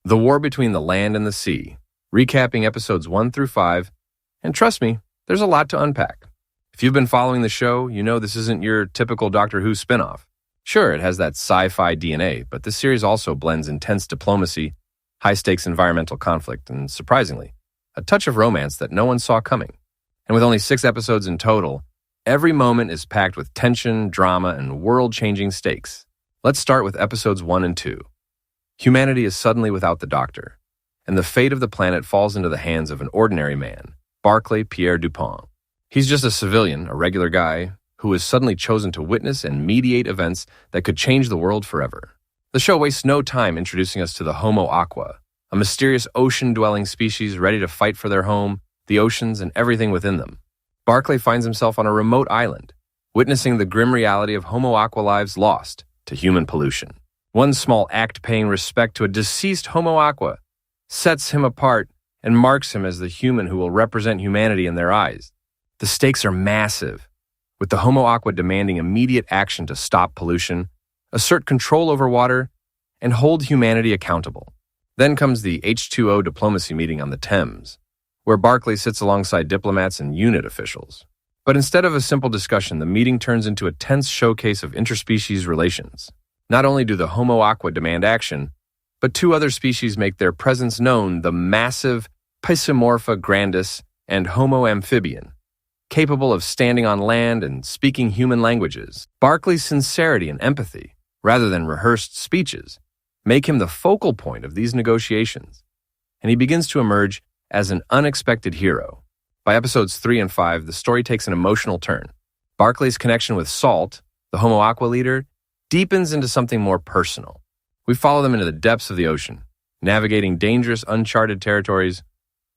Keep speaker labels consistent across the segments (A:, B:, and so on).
A: The War Between the Land and the Sea, recapping episodes 1 through 5, and trust me, there's a lot to unpack. If you've been following the show, you know this isn't your typical Doctor Who spinoff. Sure, it has that sci-fi DNA, but this series also blends intense diplomacy, high-stakes environmental conflict, and surprisingly, a touch of romance that no one saw coming. And with only 6 episodes in total, every moment is packed with tension, drama, and world-changing stakes. Let's start with episodes 1 and 2. Humanity is suddenly without the Doctor, and the fate of the planet falls into the hands of an ordinary man, Barclay Pierre Dupont. He's just a civilian, a regular guy, who is suddenly chosen to witness and mediate events that could change the world forever. The show wastes no time introducing us to the Homo Aqua, a mysterious ocean-dwelling species ready to fight for their home, the oceans, and everything within them. Barclay finds himself on a remote island, witnessing the grim reality of Homo Aqua lives lost to human pollution. One small act paying respect to a deceased Homo Aqua sets him apart and marks him as the human who will represent humanity in their eyes. The stakes are massive, with the Homo Aqua demanding immediate action to stop pollution, assert control over water, and hold humanity accountable. Then comes the H2O diplomacy meeting on the Thames, where Barclay sits alongside diplomats and unit officials. But instead of a simple discussion, the meeting turns into a tense showcase of interspecies relations. Not only do the Homo Aqua demand action, but 2 other species make their presence known, the massive Piscimorpha grandis and Homo amphibian, capable of standing on land and speaking human languages. Barclay's sincerity and empathy, rather than rehearsed speeches, make him the focal point of these negotiations, and he begins to emerge as an unexpected hero. By episodes 3 and 5, the story takes an emotional turn. Barclay's connection with Salt, the Homo Aqua leader, deepens into something more personal. We follow them into the depths of the ocean, navigating dangerous, uncharted territories,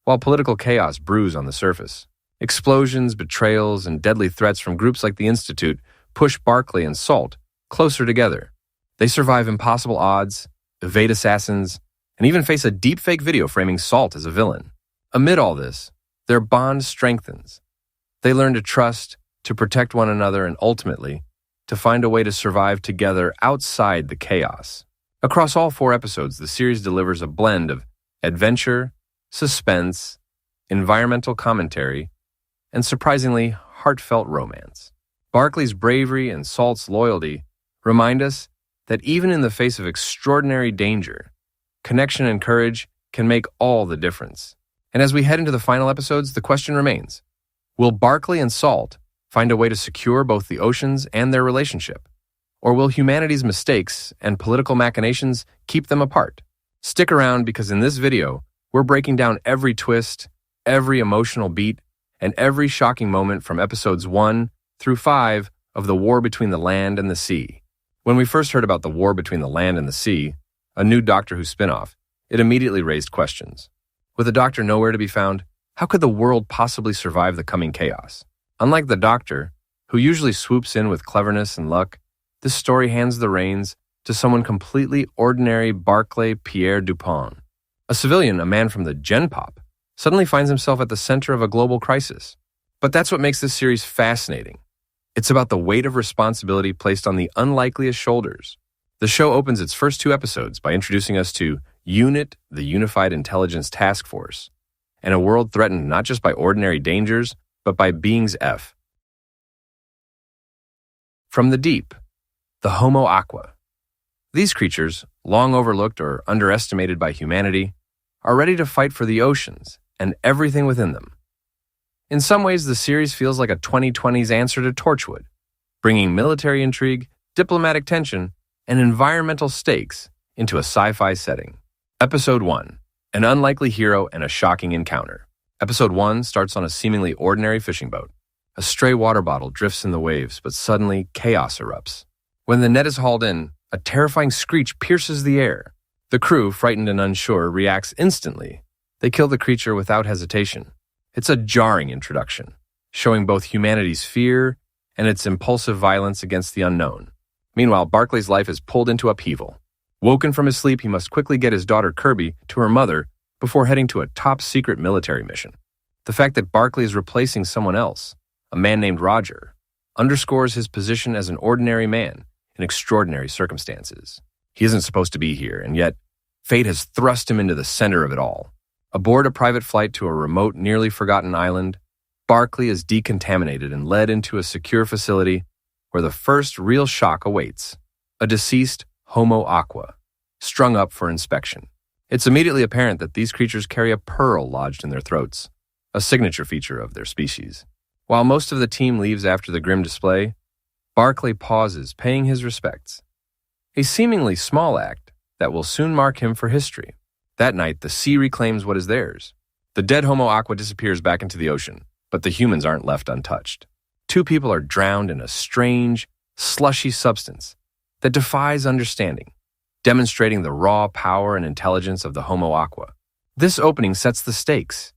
A: while political chaos brews on the surface. Explosions, betrayals, and deadly threats from groups like the Institute push Barclay and Salt closer together. They survive impossible odds, evade assassins, and even face a deepfake video framing Salt as a villain. Amid all this, their bond strengthens. They learn to trust, to protect one another, and ultimately, to find a way to survive together outside the chaos. Across all 4 episodes, the series delivers a blend of adventure, suspense, environmental commentary, and surprisingly heartfelt romance. Barclay's bravery and Salt's loyalty remind us that even in the face of extraordinary danger, connection and courage can make all the difference. And as we head into the final episodes, the question remains, will Barclay and Salt find a way to secure both the oceans and their relationship? Or will humanity's mistakes and political machinations keep them apart? Stick around, because in this video, we're breaking down every twist, every emotional beat, and every shocking moment from episodes 1 through 5 of The War Between the Land and the Sea. When we first heard about The War Between the Land and the Sea, a new Doctor Who spinoff, it immediately raised questions. With the Doctor nowhere to be found, how could the world possibly survive the coming chaos? Unlike the Doctor, who usually swoops in with cleverness and luck, this story hands the reins to someone completely ordinary, Barclay Pierre Dupont. A civilian, a man from the Gen Pop, suddenly finds himself at the center of a global crisis. But that's what makes this series fascinating. It's about the weight of responsibility placed on the unlikeliest shoulders. The show opens its first 2 episodes by introducing us to UNIT, the Unified Intelligence Task Force, and a world threatened not just by ordinary dangers, but by beings F. From the deep, the Homo Aqua. These creatures, long overlooked or underestimated by humanity, are ready to fight for the oceans and everything within them. In some ways, the series feels like a 2020s answer to Torchwood, bringing military intrigue, diplomatic tension, and environmental stakes into a sci-fi setting. Episode 1, an unlikely hero and a shocking encounter. Episode 1 starts on a seemingly ordinary fishing boat. A stray water bottle drifts in the waves, but suddenly chaos erupts. When the net is hauled in, a terrifying screech pierces the air. The crew, frightened and unsure, reacts instantly. They kill the creature without hesitation. It's a jarring introduction, showing both humanity's fear and its impulsive violence against the unknown. Meanwhile, Barclay's life is pulled into upheaval. Woken from his sleep, he must quickly get his daughter Kirby to her mother before heading to a top-secret military mission. The fact that Barclay is replacing someone else, a man named Roger, underscores his position as an ordinary man in extraordinary circumstances. He isn't supposed to be here, and yet Fate has thrust him into the center of it all. Aboard a private flight to a remote, nearly forgotten island, Barclay is decontaminated and led into a secure facility where the first real shock awaits: a deceased Homo aqua, strung up for inspection. It's immediately apparent that these creatures carry a pearl lodged in their throats, a signature feature of their species. While most of the team leaves after the grim display, Barclay pauses, paying his respects. A seemingly small act that will soon mark him for history. That night, the sea reclaims what is theirs. The dead Homo aqua disappears back into the ocean, but the humans aren't left untouched. 2 people are drowned in a strange, slushy substance that defies understanding, demonstrating the raw power and intelligence of the Homo aqua. This opening sets the stakes.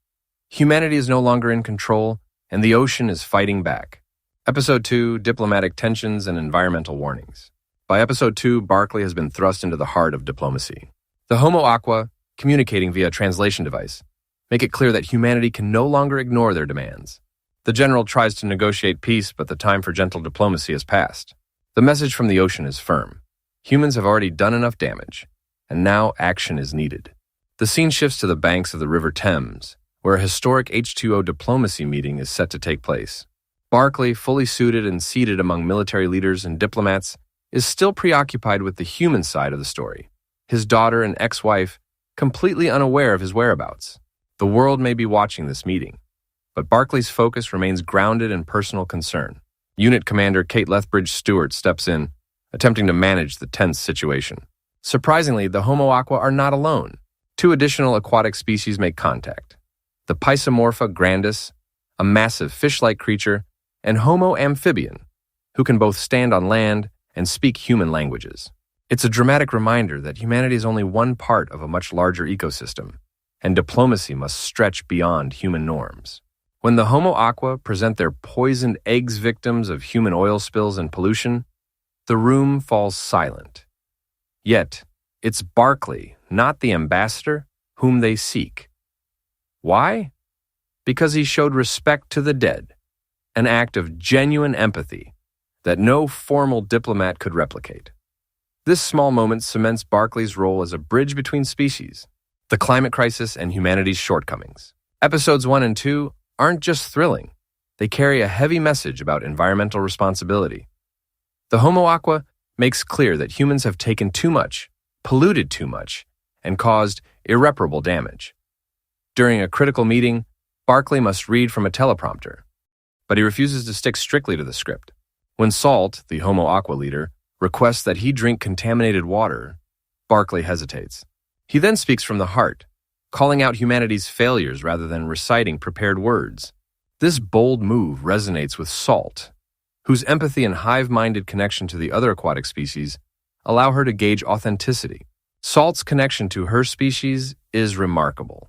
A: Humanity is no longer in control, and the ocean is fighting back. Episode 2, Diplomatic Tensions and Environmental Warnings. By Episode 2, Barclay has been thrust into the heart of diplomacy. The Homo aqua, communicating via a translation device, make it clear that humanity can no longer ignore their demands. The general tries to negotiate peace, but the time for gentle diplomacy has passed. The message from the ocean is firm. Humans have already done enough damage, and now action is needed. The scene shifts to the banks of the River Thames, where a historic H2O diplomacy meeting is set to take place. Barclay, fully suited and seated among military leaders and diplomats, is still preoccupied with the human side of the story. His daughter and ex-wife, completely unaware of his whereabouts. The world may be watching this meeting, but Barclay's focus remains grounded in personal concern. Unit Commander Kate Lethbridge Stewart steps in, attempting to manage the tense situation. Surprisingly, the Homo aqua are not alone. 2 additional aquatic species make contact. The Pisomorpha grandis, a massive fish-like creature, and Homo amphibian, who can both stand on land and speak human languages. It's a dramatic reminder that humanity is only one part of a much larger ecosystem, and diplomacy must stretch beyond human norms. When the Homo aqua present their poisoned eggs victims of human oil spills and pollution, the room falls silent. Yet, it's Barclay, not the ambassador, whom they seek. Why? Because he showed respect to the dead, an act of genuine empathy that no formal diplomat could replicate. This small moment cements Barclay's role as a bridge between species, the climate crisis, and humanity's shortcomings. Episodes 1 and 2 aren't just thrilling. They carry a heavy message about environmental responsibility. The Homo aqua makes clear that humans have taken too much, polluted too much, and caused irreparable damage. During a critical meeting, Barclay must read from a teleprompter, but he refuses to stick strictly to the script. When Salt, the Homo aqua leader, requests that he drink contaminated water, Barclay hesitates. He then speaks from the heart, calling out humanity's failures rather than reciting prepared words. This bold move resonates with Salt, whose empathy and hive-minded connection to the other aquatic species allow her to gauge authenticity. Salt's connection to her species is remarkable.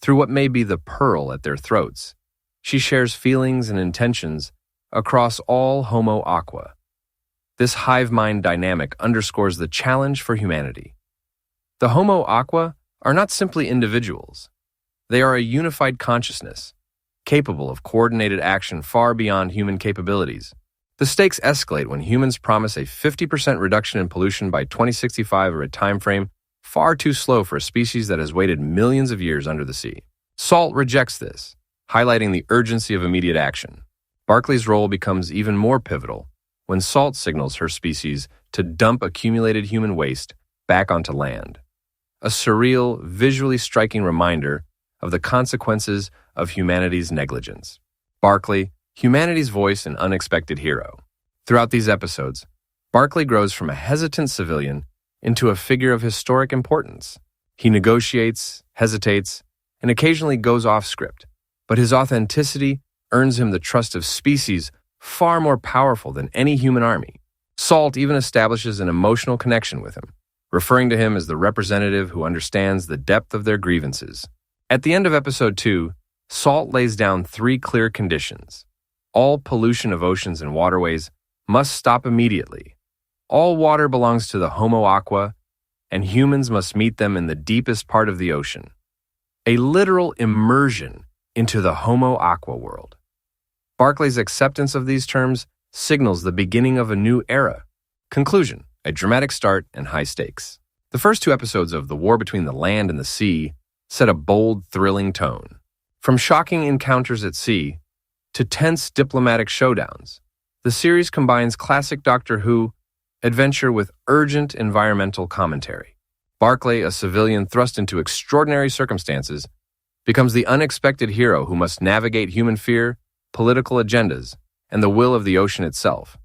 A: Through what may be the pearl at their throats, she shares feelings and intentions across all Homo aqua. This hive-mind dynamic underscores the challenge for humanity. The Homo aqua are not simply individuals. They are a unified consciousness, capable of coordinated action far beyond human capabilities. The stakes escalate when humans promise a 50% reduction in pollution by 2065, or a time frame far too slow for a species that has waited millions of years under the sea. Salt rejects this, highlighting the urgency of immediate action. Barclay's role becomes even more pivotal when Salt signals her species to dump accumulated human waste back onto land. A surreal, visually striking reminder of the consequences of humanity's negligence. Barclay, humanity's voice and unexpected hero. Throughout these episodes, Barclay grows from a hesitant civilian into a figure of historic importance. He negotiates, hesitates, and occasionally goes off script, but his authenticity earns him the trust of species far more powerful than any human army. Salt even establishes an emotional connection with him, referring to him as the representative who understands the depth of their grievances. At the end of Episode 2, Salt lays down 3 clear conditions. All pollution of oceans and waterways must stop immediately. All water belongs to the Homo aqua, and humans must meet them in the deepest part of the ocean. A literal immersion into the Homo aqua world. Barclay's acceptance of these terms signals the beginning of a new era. Conclusion: a dramatic start and high stakes. The first two episodes of The War Between the Land and the Sea set a bold, thrilling tone. From shocking encounters at sea to tense diplomatic showdowns, the series combines classic Doctor Who adventure with urgent environmental commentary. Barclay, a civilian thrust into extraordinary circumstances, becomes the unexpected hero who must navigate human fear, political agendas, and the will of the ocean itself.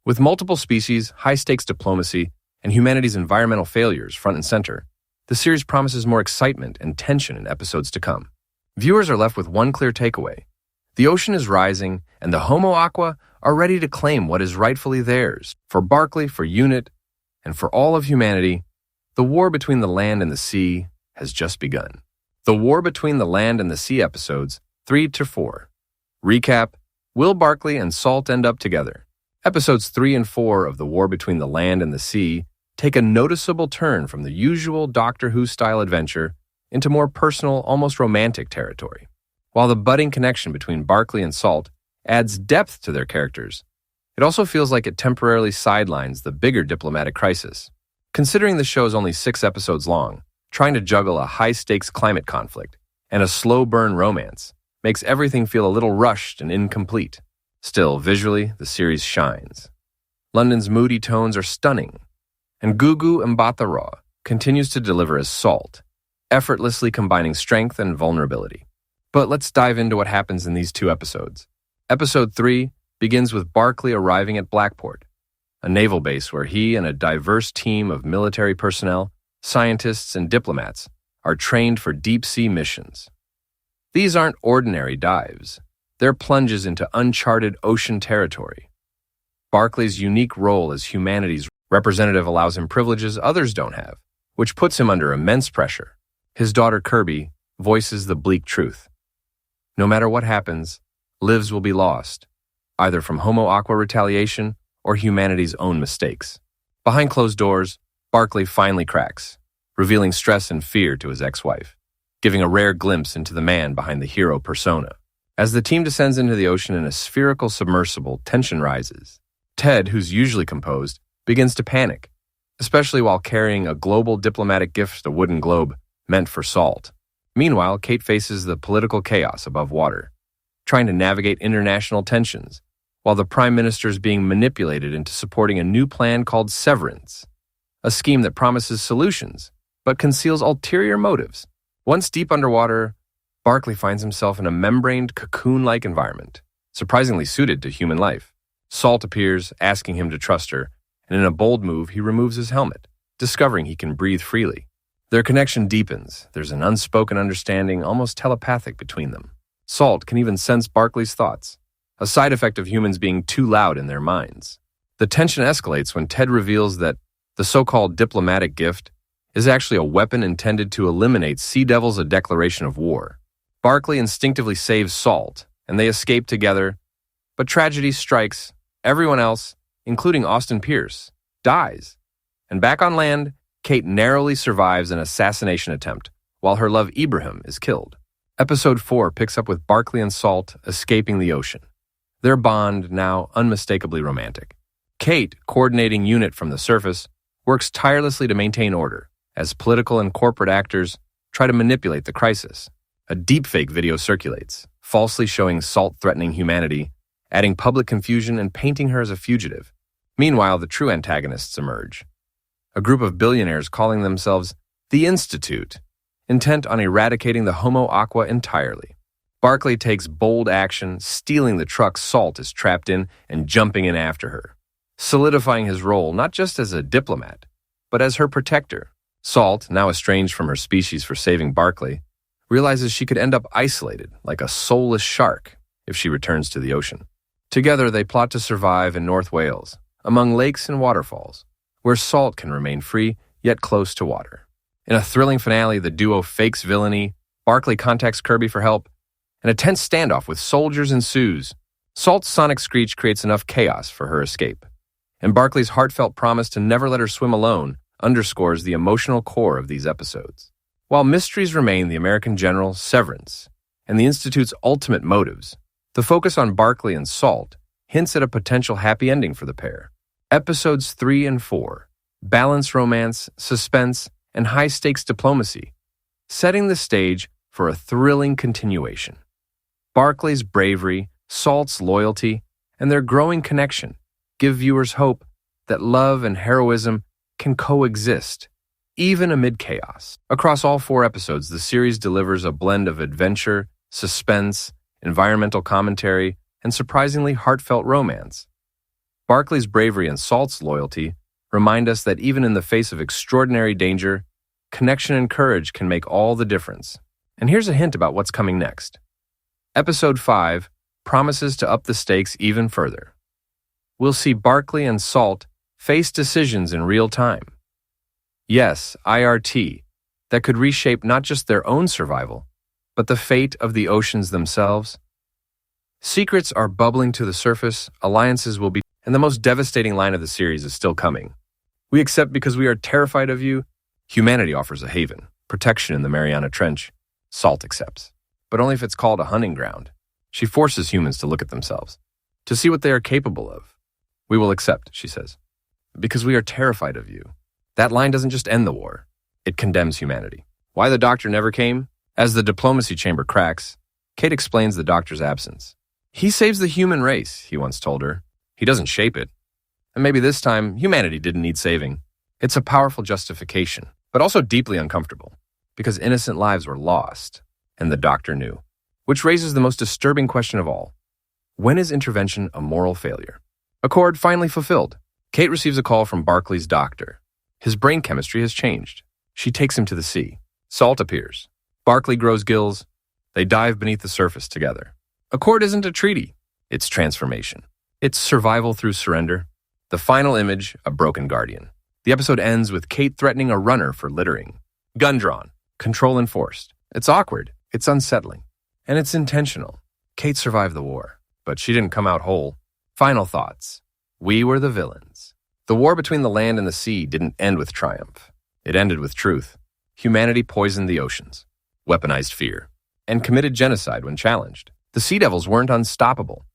A: With multiple species, high-stakes diplomacy, and humanity's environmental failures front and center, the series promises more excitement and tension in episodes to come. Viewers are left with one clear takeaway. The ocean is rising, and the Homo Aqua are ready to claim what is rightfully theirs. For Barclay, for UNIT, and for all of humanity, the war between the land and the sea has just begun. The War Between the Land and the Sea episodes 3 to 4. Recap: Will Barclay and Salt end up together? Episodes 3 and 4 of The War Between the Land and the Sea take a noticeable turn from the usual Doctor Who-style adventure into more personal, almost romantic territory. While the budding connection between Barclay and Salt adds depth to their characters, it also feels like it temporarily sidelines the bigger diplomatic crisis. Considering the show is only 6 episodes long, trying to juggle a high-stakes climate conflict and a slow-burn romance makes everything feel a little rushed and incomplete. Still, visually, the series shines. London's moody tones are stunning, and Gugu Mbatha-Raw continues to deliver as Salt, effortlessly combining strength and vulnerability. But let's dive into what happens in these 2 episodes. Episode 3 begins with Barclay arriving at Blackport, a naval base where he and a diverse team of military personnel, scientists, and diplomats are trained for deep-sea missions. These aren't ordinary dives. They're plunges into uncharted ocean territory. Barclay's unique role as humanity's representative allows him privileges others don't have, which puts him under immense pressure. His daughter Kirby voices the bleak truth. No matter what happens, lives will be lost, either from Homo Aqua retaliation or humanity's own mistakes. Behind closed doors, Barclay finally cracks, revealing stress and fear to his ex-wife, giving a rare glimpse into the man behind the hero persona. As the team descends into the ocean in a spherical submersible, tension rises. Ted, who's usually composed, begins to panic, especially while carrying a global diplomatic gift, a wooden globe, meant for Salt. Meanwhile, Kate faces the political chaos above water, trying to navigate international tensions, while the Prime Minister is being manipulated into supporting a new plan called Severance, a scheme that promises solutions, but conceals ulterior motives. Once deep underwater, Barclay finds himself in a membraned, cocoon-like environment, surprisingly suited to human life. Salt appears, asking him to trust her, and in a bold move, he removes his helmet, discovering he can breathe freely. Their connection deepens. There's an unspoken understanding, almost telepathic, between them. Salt can even sense Barclay's thoughts, a side effect of humans being too loud in their minds. The tension escalates when Ted reveals that the so-called diplomatic gift is actually a weapon intended to eliminate Sea Devil's declaration of war. Barclay instinctively saves Salt, and they escape together, but tragedy strikes. Everyone else, including Austin Pierce, dies. And back on land, Kate narrowly survives an assassination attempt, while her love Ibrahim is killed. Episode 4 picks up with Barclay and Salt escaping the ocean, their bond now unmistakably romantic. Kate, coordinating UNIT from the surface, works tirelessly to maintain order, as political and corporate actors try to manipulate the crisis. A deepfake video circulates, falsely showing Salt threatening humanity, adding public confusion and painting her as a fugitive. Meanwhile, the true antagonists emerge. A group of billionaires calling themselves the Institute, intent on eradicating the Homo Aqua entirely. Barclay takes bold action, stealing the truck Salt is trapped in and jumping in after her, solidifying his role not just as a diplomat, but as her protector. Salt, now estranged from her species for saving Barclay, realizes she could end up isolated, like a soulless shark, if she returns to the ocean. Together, they plot to survive in North Wales, among lakes and waterfalls, where Salt can remain free, yet close to water. In a thrilling finale, the duo fakes villainy, Barclay contacts Kirby for help, and a tense standoff with soldiers ensues. Salt's sonic screech creates enough chaos for her escape, and Barclay's heartfelt promise to never let her swim alone underscores the emotional core of these episodes. While mysteries remain the American general, Severance, and the Institute's ultimate motives, the focus on Barclay and Salt hints at a potential happy ending for the pair. Episodes 3 and 4 balance romance, suspense, and high-stakes diplomacy, setting the stage for a thrilling continuation. Barclay's bravery, Salt's loyalty, and their growing connection give viewers hope that love and heroism can coexist, even amid chaos. Across all 4 episodes, the series delivers a blend of adventure, suspense, environmental commentary, and surprisingly heartfelt romance. Barclay's bravery and Salt's loyalty remind us that even in the face of extraordinary danger, connection and courage can make all the difference. And here's a hint about what's coming next. Episode 5 promises to up the stakes even further. We'll see Barclay and Salt face decisions in real time. Yes, IRT, that could reshape not just their own survival, but the fate of the oceans themselves. Secrets are bubbling to the surface, alliances will be, and the most devastating line of the series is still coming. We accept because we are terrified of you. Humanity offers a haven, protection in the Mariana Trench. Salt accepts, but only if it's called a hunting ground. She forces humans to look at themselves, to see what they are capable of. We will accept, she says, because we are terrified of you. That line doesn't just end the war. It condemns humanity. Why the doctor never came? As the diplomacy chamber cracks, Kate explains the doctor's absence. He saves the human race, he once told her. He doesn't shape it. And maybe this time, humanity didn't need saving. It's a powerful justification, but also deeply uncomfortable, because innocent lives were lost, and the doctor knew. Which raises the most disturbing question of all. When is intervention a moral failure? Accord finally fulfilled. Kate receives a call from Barclay's doctor. His brain chemistry has changed. She takes him to the sea. Salt appears. Barclay grows gills. They dive beneath the surface together. Accord isn't a treaty. It's transformation. It's survival through surrender. The final image, a broken guardian. The episode ends with Kate threatening a runner for littering. Gun drawn. Control enforced. It's awkward. It's unsettling. And it's intentional. Kate survived the war, but she didn't come out whole. Final thoughts. We were the villains. The war between the land and the sea didn't end with triumph. It ended with truth. Humanity poisoned the oceans, weaponized fear, and committed genocide when challenged. The Sea Devils weren't unstoppable.